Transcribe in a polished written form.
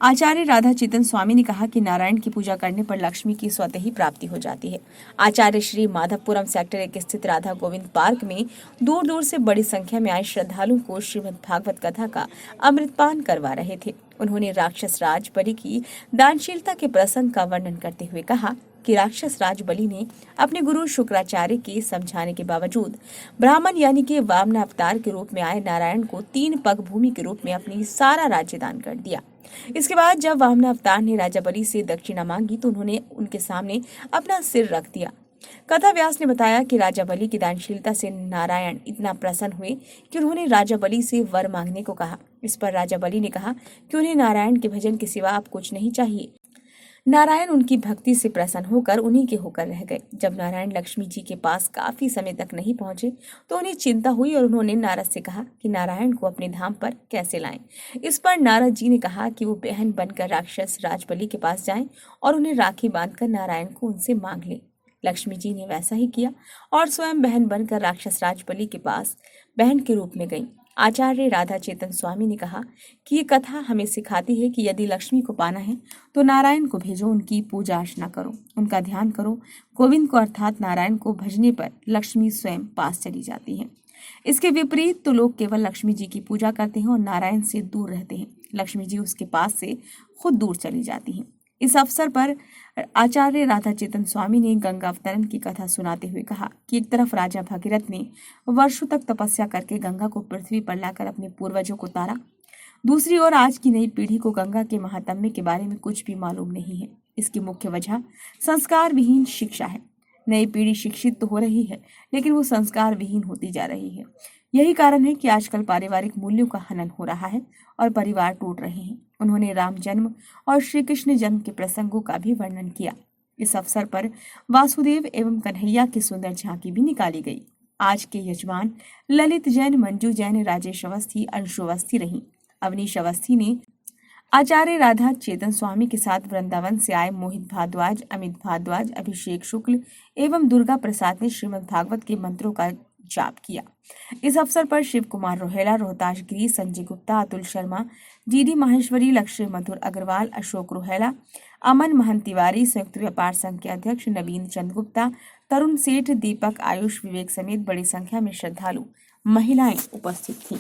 आचार्य राधा चेतन स्वामी ने कहा कि नारायण की पूजा करने पर लक्ष्मी की स्वतः ही प्राप्ति हो जाती है। आचार्य श्री माधवपुरम सेक्टर 1 स्थित राधा गोविंद पार्क में दूर दूर से बड़ी संख्या में आए श्रद्धालुओं को श्रीमद् भागवत कथा का अमृतपान करवा रहे थे। उन्होंने राक्षस राज बलि की दानशीलता के प्रसंग का वर्णन करते हुए कहा कि राक्षस राज बलि ने अपने गुरु शुक्राचार्य के समझाने के बावजूद ब्राह्मण यानी कि वामन अवतार के रूप में आए नारायण को 3 पग भूमि के रूप में अपनी सारा राज्य दान कर दिया। इसके बाद जब वामन अवतार ने राजा बलि से दक्षिणा मांगी तो उन्होंने उनके सामने अपना सिर रख दिया। कथा व्यास ने बताया कि राजा बलि की दानशीलता से नारायण इतना प्रसन्न हुए कि उन्होंने राजा बलि से वर मांगने को कहा। इस पर राजा बलि ने कहा कि उन्हें नारायण के भजन के सिवा अब कुछ नहीं चाहिए। नारायण उनकी भक्ति से प्रसन्न होकर उन्हीं के होकर रह गए। जब नारायण लक्ष्मी जी के पास काफी समय तक नहीं पहुंचे तो उन्हें चिंता हुई और उन्होंने नारद से कहा कि नारायण को अपने धाम पर कैसे लाएं। इस पर नारद जी ने कहा कि वो बहन बनकर राक्षस राज बलि के पास जाएं और उन्हें राखी बांधकर नारायण को उनसे मांग ले। लक्ष्मी जी ने वैसा ही किया और स्वयं बहन बनकर राक्षस राज बलि के पास बहन के रूप में गई। आचार्य राधा चेतन स्वामी ने कहा कि ये कथा हमें सिखाती है कि यदि लक्ष्मी को पाना है तो नारायण को भेजो, उनकी पूजा अर्चना करो, उनका ध्यान करो। गोविंद को अर्थात नारायण को भजने पर लक्ष्मी स्वयं पास चली जाती है। इसके विपरीत तो लोग केवल लक्ष्मी जी की पूजा करते हैं और नारायण से दूर रहते हैं। लक्ष्मी जी उसके पास से खुद दूर चली जाती हैं। इस अवसर पर आचार्य राधा चेतन स्वामी ने गंगा अवतरण की कथा सुनाते हुए कहा कि एक तरफ राजा भगीरथ ने वर्षों तक तपस्या करके गंगा को पृथ्वी पर लाकर अपने पूर्वजों को तारा, दूसरी ओर आज की नई पीढ़ी को गंगा के महात्म्य के बारे में कुछ भी मालूम नहीं है। इसकी मुख्य वजह संस्कार विहीन शिक्षा है। नई पीढ़ी शिक्षित तो हो रही है लेकिन वो संस्कार विहीन होती जा रही है। यही कारण है कि आजकल पारिवारिक मूल्यों का हनन हो रहा है और परिवार टूट रहे हैं। उन्होंने राम जन्म और श्री कृष्ण जन्म के प्रसंगों का भी वर्णन किया। इस अवसर पर वासुदेव एवं कन्हैया की सुंदर झांकी भी निकाली गई। आज के यजमान ललित जैन, मंजू जैन, राजेश अवस्थी, अंशु अवस्थी रही। अवनीश अवस्थी ने आचार्य राधा चेतन स्वामी के साथ वृंदावन से आए मोहित भारद्वाज, अमित भारद्वाज, अभिषेक शुक्ल एवं दुर्गा प्रसाद ने श्रीमद् भागवत के मंत्रों का जाप किया। इस अवसर पर शिव कुमार रोहेला, रोहताश गिरी, संजय गुप्ता, अतुल शर्मा, डीडी माहेश्वरी, लक्ष्य मधुर अग्रवाल, अशोक रोहेला, अमन महंत तिवारी, संयुक्त व्यापार संघ के अध्यक्ष नवीन चंद गुप्ता, तरुण सेठ, दीपक, आयुष, विवेक समेत बड़ी संख्या में श्रद्धालु महिलाएं उपस्थित थीं।